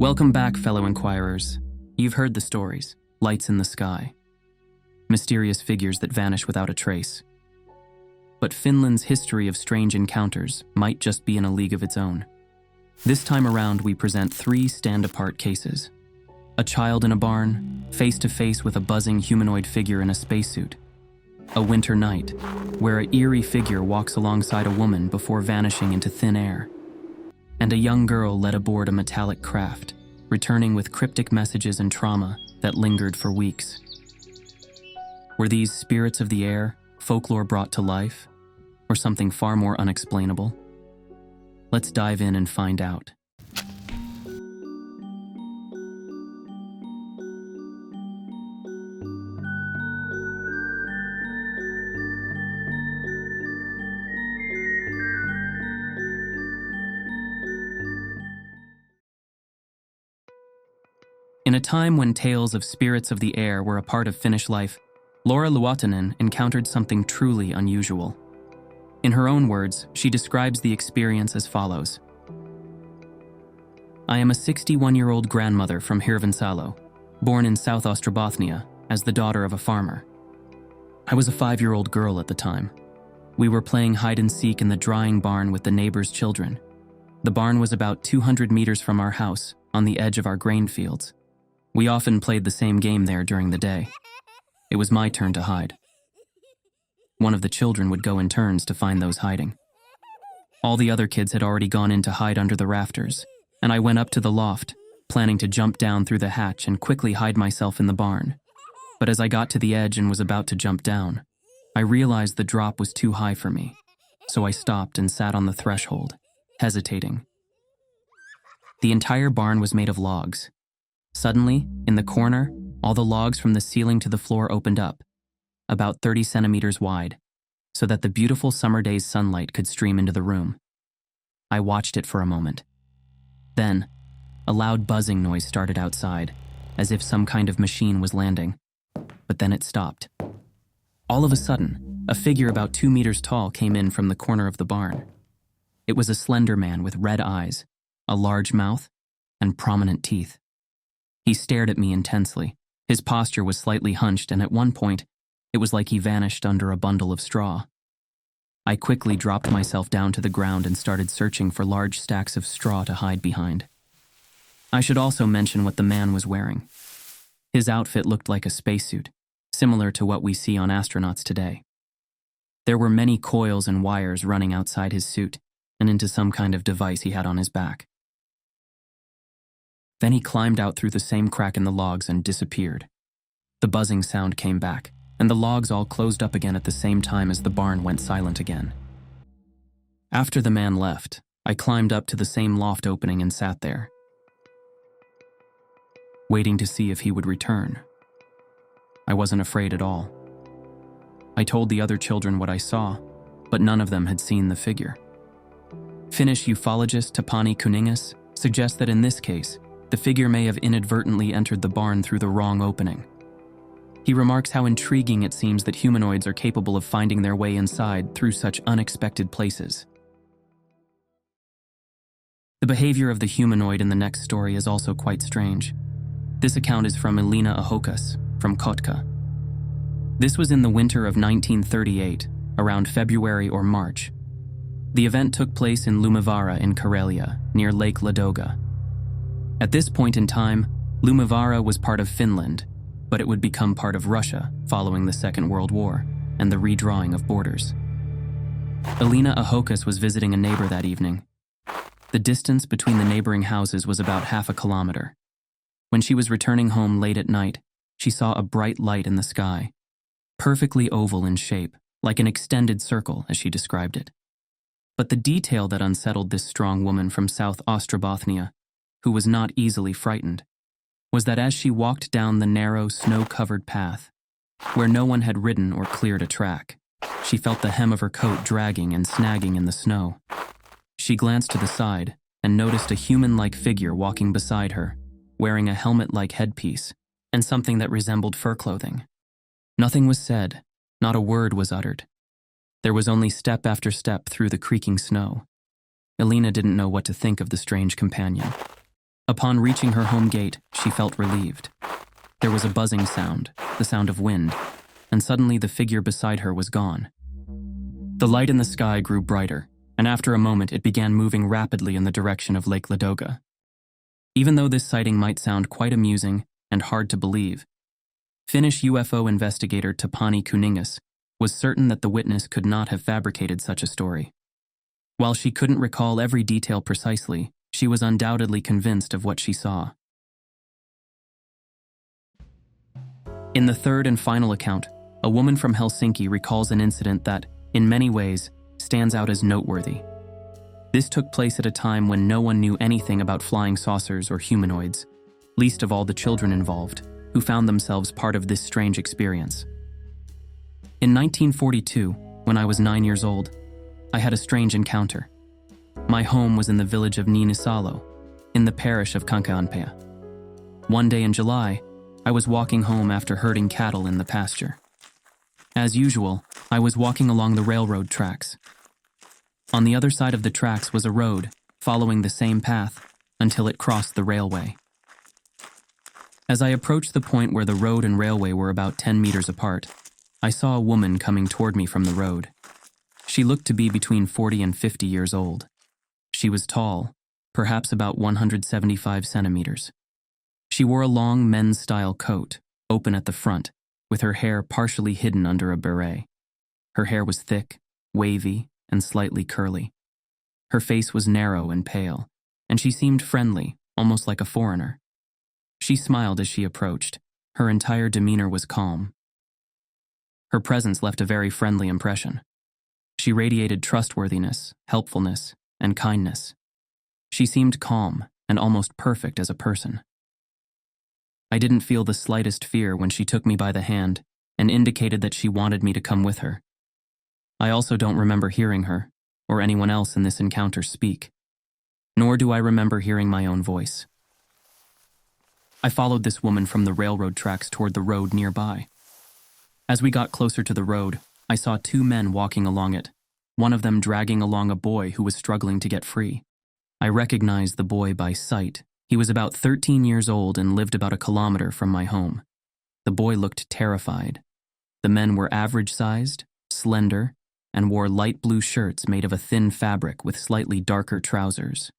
Welcome back, fellow inquirers. You've heard the stories, lights in the sky, mysterious figures that vanish without a trace. But Finland's history of strange encounters might just be in a league of its own. This time around, we present 3 stand-apart cases. A child in a barn, face-to-face with a buzzing humanoid figure in a spacesuit. A winter night, where an eerie figure walks alongside a woman before vanishing into thin air. And a young girl led aboard a metallic craft, returning with cryptic messages and trauma that lingered for weeks. Were these spirits of the air, folklore brought to life, or something far more unexplainable? Let's dive in and find out. In a time when tales of spirits of the air were a part of Finnish life, Laura Luotanen encountered something truly unusual. In her own words, she describes the experience as follows. I am a 61-year-old grandmother from Hirvensalo, born in South Ostrobothnia as the daughter of a farmer. I was a 5-year-old girl at the time. We were playing hide-and-seek in the drying barn with the neighbors' children. The barn was about 200 meters from our house, on the edge of our grain fields. We often played the same game there during the day. It was my turn to hide. One of the children would go in turns to find those hiding. All the other kids had already gone in to hide under the rafters, and I went up to the loft, planning to jump down through the hatch and quickly hide myself in the barn. But as I got to the edge and was about to jump down, I realized the drop was too high for me, so I stopped and sat on the threshold, hesitating. The entire barn was made of logs. Suddenly, in the corner, all the logs from the ceiling to the floor opened up, about 30 centimeters wide, so that the beautiful summer day's sunlight could stream into the room. I watched it for a moment. Then, a loud buzzing noise started outside, as if some kind of machine was landing, but then it stopped. All of a sudden, a figure about 2 meters tall came in from the corner of the barn. It was a slender man with red eyes, a large mouth, and prominent teeth. He stared at me intensely. His posture was slightly hunched, and at one point, it was like he vanished under a bundle of straw. I quickly dropped myself down to the ground and started searching for large stacks of straw to hide behind. I should also mention what the man was wearing. His outfit looked like a spacesuit, similar to what we see on astronauts today. There were many coils and wires running outside his suit and into some kind of device he had on his back. Then he climbed out through the same crack in the logs and disappeared. The buzzing sound came back, and the logs all closed up again at the same time as the barn went silent again. After the man left, I climbed up to the same loft opening and sat there, waiting to see if he would return. I wasn't afraid at all. I told the other children what I saw, but none of them had seen the figure. Finnish ufologist Tapani Kuningas suggests that in this case, the figure may have inadvertently entered the barn through the wrong opening. He remarks how intriguing it seems that humanoids are capable of finding their way inside through such unexpected places. The behavior of the humanoid in the next story is also quite strange. This account is from Elina Ahokas, from Kotka. This was in the winter of 1938, around February or March. The event took place in Lumivara in Karelia, near Lake Ladoga. At this point in time, Lumivara was part of Finland, but it would become part of Russia following the Second World War and the redrawing of borders. Elina Ahokas was visiting a neighbor that evening. The distance between the neighboring houses was about half a kilometer. When she was returning home late at night, she saw a bright light in the sky, perfectly oval in shape, like an extended circle, as she described it. But the detail that unsettled this strong woman from South Ostrobothnia, who was not easily frightened, was that as she walked down the narrow, snow-covered path, where no one had ridden or cleared a track, she felt the hem of her coat dragging and snagging in the snow. She glanced to the side and noticed a human-like figure walking beside her, wearing a helmet-like headpiece and something that resembled fur clothing. Nothing was said, not a word was uttered. There was only step after step through the creaking snow. Elina didn't know what to think of the strange companion. Upon reaching her home gate, she felt relieved. There was a buzzing sound, the sound of wind, and suddenly the figure beside her was gone. The light in the sky grew brighter, and after a moment it began moving rapidly in the direction of Lake Ladoga. Even though this sighting might sound quite amusing and hard to believe, Finnish UFO investigator Tapani Kuningas was certain that the witness could not have fabricated such a story. While she couldn't recall every detail precisely, she was undoubtedly convinced of what she saw. In the third and final account, a woman from Helsinki recalls an incident that, in many ways, stands out as noteworthy. This took place at a time when no one knew anything about flying saucers or humanoids, least of all the children involved, who found themselves part of this strange experience. In 1942, when I was 9 years old, I had a strange encounter. My home was in the village of Niinisalo, in the parish of Kankaanpää. One day in July, I was walking home after herding cattle in the pasture. As usual, I was walking along the railroad tracks. On the other side of the tracks was a road, following the same path, until it crossed the railway. As I approached the point where the road and railway were about 10 meters apart, I saw a woman coming toward me from the road. She looked to be between 40 and 50 years old. She was tall, perhaps about 175 centimeters. She wore a long men's-style coat, open at the front, with her hair partially hidden under a beret. Her hair was thick, wavy, and slightly curly. Her face was narrow and pale, and she seemed friendly, almost like a foreigner. She smiled as she approached. Her entire demeanor was calm. Her presence left a very friendly impression. She radiated trustworthiness, helpfulness, and kindness. She seemed calm and almost perfect as a person. I didn't feel the slightest fear when she took me by the hand and indicated that she wanted me to come with her. I also don't remember hearing her, or anyone else in this encounter speak. Nor do I remember hearing my own voice. I followed this woman from the railroad tracks toward the road nearby. As we got closer to the road, I saw two men walking along it, one of them dragging along a boy who was struggling to get free. I recognized the boy by sight. He was about 13 years old and lived about a kilometer from my home. The boy looked terrified. The men were average-sized, slender, and wore light blue shirts made of a thin fabric with slightly darker trousers.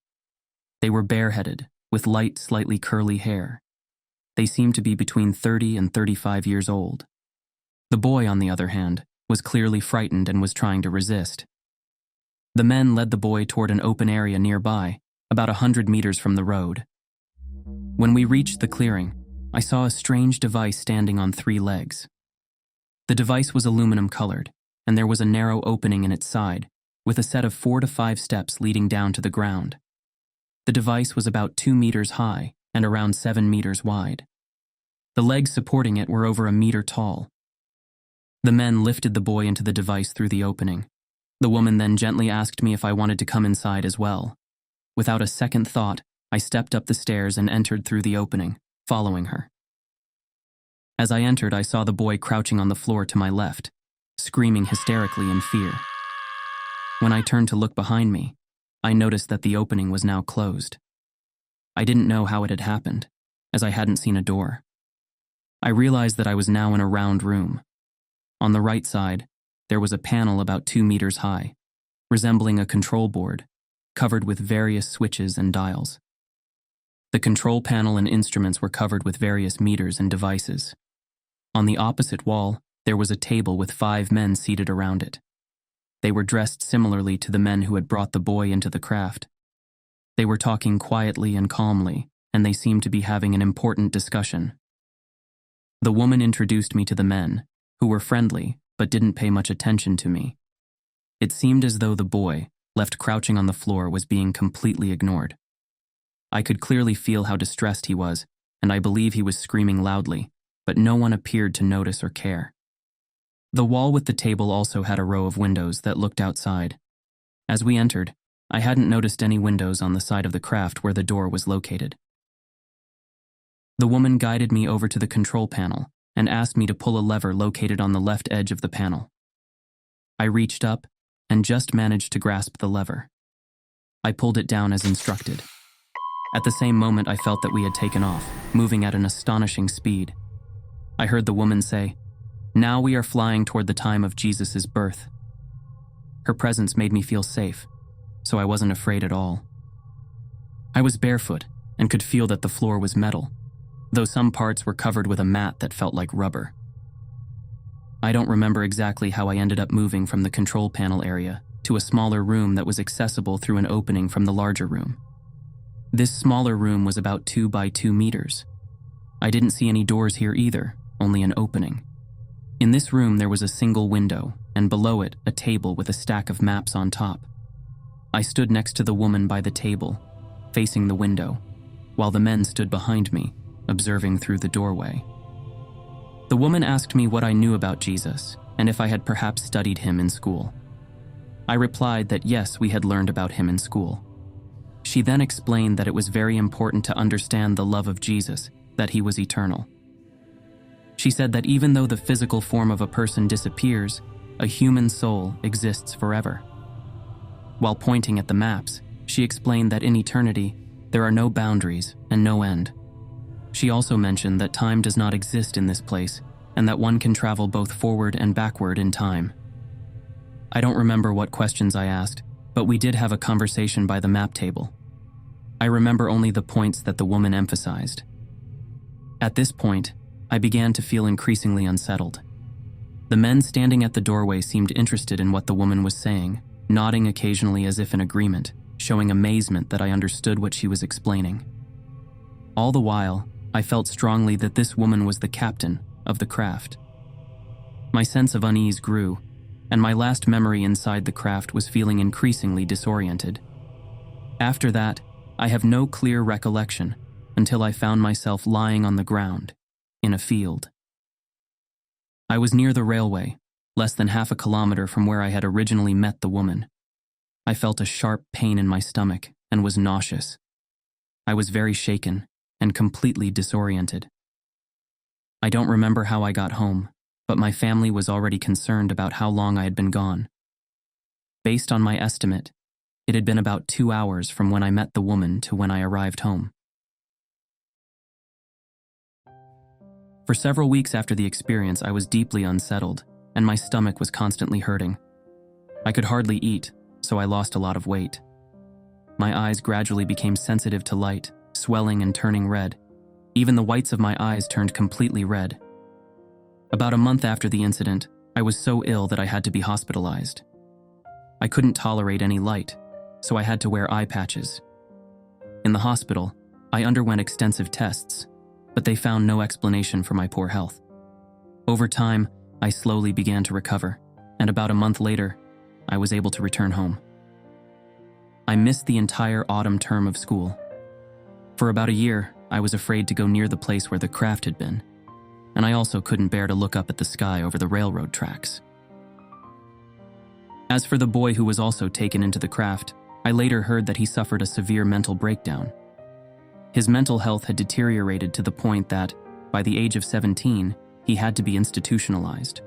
They were bareheaded, with light, slightly curly hair. They seemed to be between 30 and 35 years old. The boy, on the other hand, was clearly frightened and was trying to resist. The men led the boy toward an open area nearby, about 100 meters from the road. When we reached the clearing, I saw a strange device standing on 3 legs. The device was aluminum-colored, and there was a narrow opening in its side, with a set of 4 to 5 steps leading down to the ground. The device was about 2 meters high and around 7 meters wide. The legs supporting it were over 1 meter tall. The men lifted the boy into the device through the opening. The woman then gently asked me if I wanted to come inside as well. Without a second thought, I stepped up the stairs and entered through the opening, following her. As I entered, I saw the boy crouching on the floor to my left, screaming hysterically in fear. When I turned to look behind me, I noticed that the opening was now closed. I didn't know how it had happened, as I hadn't seen a door. I realized that I was now in a round room. On the right side, there was a panel about 2 meters high, resembling a control board, covered with various switches and dials. The control panel and instruments were covered with various meters and devices. On the opposite wall, there was a table with 5 men seated around it. They were dressed similarly to the men who had brought the boy into the craft. They were talking quietly and calmly, and they seemed to be having an important discussion. The woman introduced me to the men, who were friendly but didn't pay much attention to me. It seemed as though the boy, left crouching on the floor, was being completely ignored. I could clearly feel how distressed he was, and I believe he was screaming loudly, but no one appeared to notice or care. The wall with the table also had a row of windows that looked outside. As we entered, I hadn't noticed any windows on the side of the craft where the door was located. The woman guided me over to the control panel and asked me to pull a lever located on the left edge of the panel. I reached up and just managed to grasp the lever. I pulled it down as instructed. At the same moment, I felt that we had taken off, moving at an astonishing speed. I heard the woman say, "Now we are flying toward the time of Jesus' birth." Her presence made me feel safe, so I wasn't afraid at all. I was barefoot and could feel that the floor was metal, though some parts were covered with a mat that felt like rubber. I don't remember exactly how I ended up moving from the control panel area to a smaller room that was accessible through an opening from the larger room. This smaller room was about 2 by 2 meters. I didn't see any doors here either, only an opening. In this room there was a single window, and below it a table with a stack of maps on top. I stood next to the woman by the table, facing the window, while the men stood behind me, observing through the doorway. The woman asked me what I knew about Jesus and if I had perhaps studied him in school. I replied that yes, we had learned about him in school. She then explained that it was very important to understand the love of Jesus, that he was eternal. She said that even though the physical form of a person disappears, a human soul exists forever. While pointing at the maps, she explained that in eternity, there are no boundaries and no end. She also mentioned that time does not exist in this place and that one can travel both forward and backward in time. I don't remember what questions I asked, but we did have a conversation by the map table. I remember only the points that the woman emphasized. At this point, I began to feel increasingly unsettled. The men standing at the doorway seemed interested in what the woman was saying, nodding occasionally as if in agreement, showing amazement that I understood what she was explaining. All the while, I felt strongly that this woman was the captain of the craft. My sense of unease grew, and my last memory inside the craft was feeling increasingly disoriented. After that, I have no clear recollection until I found myself lying on the ground, in a field. I was near the railway, less than half a kilometer from where I had originally met the woman. I felt a sharp pain in my stomach and was nauseous. I was very shaken and completely disoriented. I don't remember how I got home, but my family was already concerned about how long I had been gone. Based on my estimate, it had been about 2 hours from when I met the woman to when I arrived home. For several weeks after the experience, I was deeply unsettled, and my stomach was constantly hurting. I could hardly eat, so I lost a lot of weight. My eyes gradually became sensitive to light, swelling and turning red. Even the whites of my eyes turned completely red. About a month after the incident, I was so ill that I had to be hospitalized. I couldn't tolerate any light, so I had to wear eye patches. In the hospital, I underwent extensive tests, but they found no explanation for my poor health. Over time, I slowly began to recover, and about a month later, I was able to return home. I missed the entire autumn term of school. For about a year, I was afraid to go near the place where the craft had been, and I also couldn't bear to look up at the sky over the railroad tracks. As for the boy who was also taken into the craft, I later heard that he suffered a severe mental breakdown. His mental health had deteriorated to the point that, by the age of 17, he had to be institutionalized.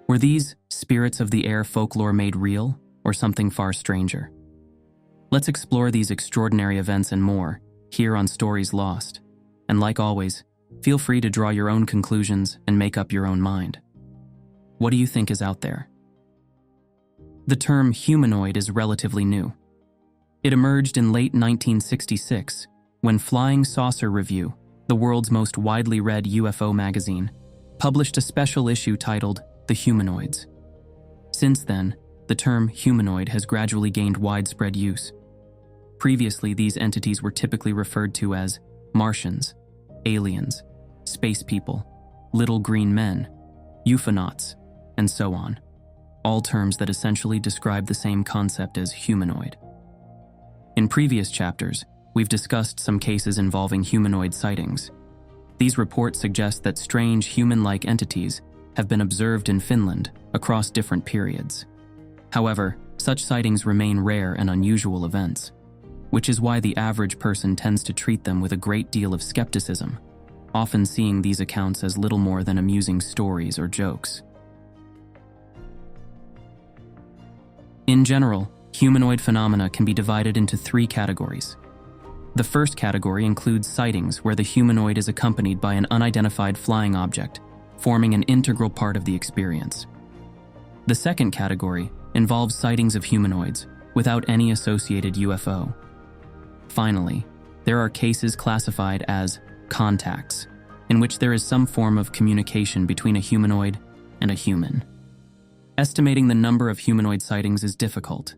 Were these spirits of the air folklore made real, or something far stranger? Let's explore these extraordinary events and more, here on Stories Lost. And like always, feel free to draw your own conclusions and make up your own mind. What do you think is out there? The term humanoid is relatively new. It emerged in late 1966 when Flying Saucer Review, the world's most widely read UFO magazine, published a special issue titled The Humanoids. Since then, the term humanoid has gradually gained widespread use. Previously, these entities were typically referred to as Martians, aliens, space people, little green men, ufonauts, and so on, all terms that essentially describe the same concept as humanoid. In previous chapters, we've discussed some cases involving humanoid sightings. These reports suggest that strange human-like entities have been observed in Finland across different periods. However, such sightings remain rare and unusual events, which is why the average person tends to treat them with a great deal of skepticism, often seeing these accounts as little more than amusing stories or jokes. In general, humanoid phenomena can be divided into 3 categories: The first category includes sightings where the humanoid is accompanied by an unidentified flying object, forming an integral part of the experience. The second category involves sightings of humanoids without any associated UFO. Finally, there are cases classified as contacts, in which there is some form of communication between a humanoid and a human. Estimating the number of humanoid sightings is difficult.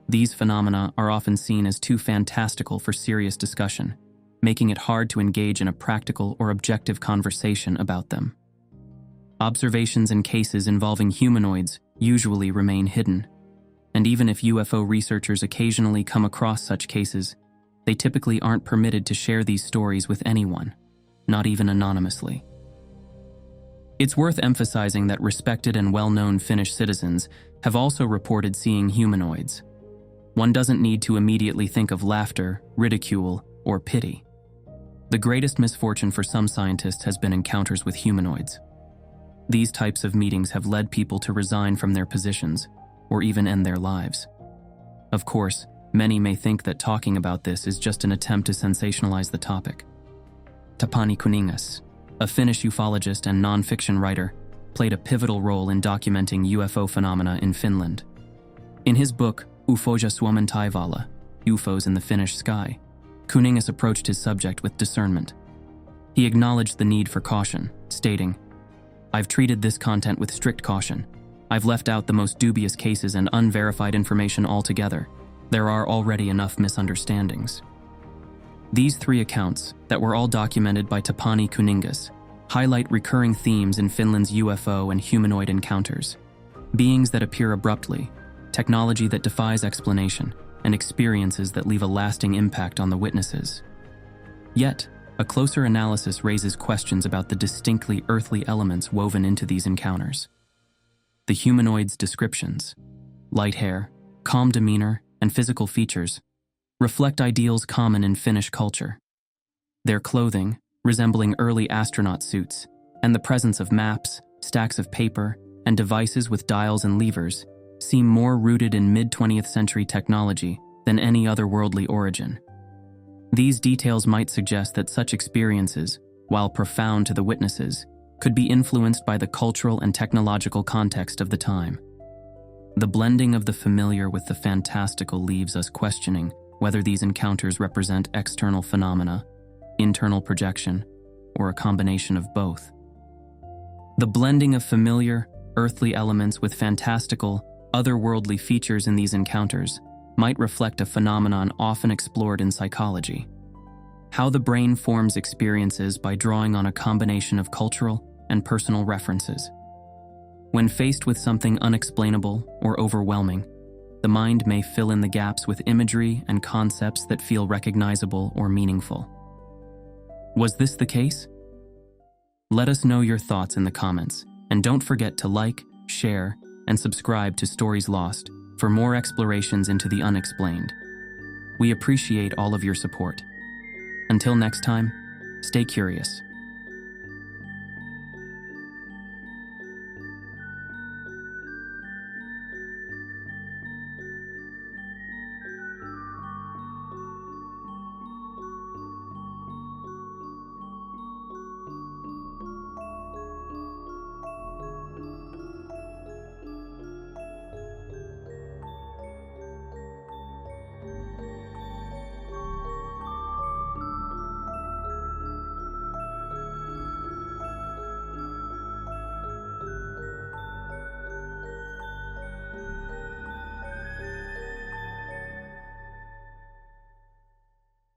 These phenomena are often seen as too fantastical for serious discussion, making it hard to engage in a practical or objective conversation about them. Observations and cases involving humanoids usually remain hidden, and even if UFO researchers occasionally come across such cases, they typically aren't permitted to share these stories with anyone, not even anonymously. It's worth emphasizing that respected and well-known Finnish citizens have also reported seeing humanoids. One doesn't need to immediately think of laughter, ridicule, or pity. The greatest misfortune for some scientists has been encounters with humanoids. These types of meetings have led people to resign from their positions, or even end their lives. Of course, many may think that talking about this is just an attempt to sensationalize the topic. Tapani Kuningas, a Finnish ufologist and non-fiction writer, played a pivotal role in documenting UFO phenomena in Finland. In his book, Ufoja Suomen taivaalla, UFOs in the Finnish sky, Kuningas approached his subject with discernment. He acknowledged the need for caution, stating, "I've treated this content with strict caution. I've left out the most dubious cases and unverified information altogether. There are already enough misunderstandings." These three accounts, that were all documented by Tapani Kuningas, highlight recurring themes in Finland's UFO and humanoid encounters. Beings that appear abruptly, technology that defies explanation, and experiences that leave a lasting impact on the witnesses. Yet, a closer analysis raises questions about the distinctly earthly elements woven into these encounters. The humanoids' descriptions, light hair, calm demeanor, and physical features, reflect ideals common in Finnish culture. Their clothing, resembling early astronaut suits, and the presence of maps, stacks of paper, and devices with dials and levers, seem more rooted in mid-20th century technology than any otherworldly origin. These details might suggest that such experiences, while profound to the witnesses, could be influenced by the cultural and technological context of the time. The blending of the familiar with the fantastical leaves us questioning whether these encounters represent external phenomena, internal projection, or a combination of both. The blending of familiar, earthly elements with fantastical, otherworldly features in these encounters might reflect a phenomenon often explored in psychology: how the brain forms experiences by drawing on a combination of cultural and personal references. When faced with something unexplainable or overwhelming, the mind may fill in the gaps with imagery and concepts that feel recognizable or meaningful. Was this the case? Let us know your thoughts in the comments, and don't forget to like, share, and subscribe to Stories Lost for more explorations into the unexplained. We appreciate all of your support. Until next time, stay curious.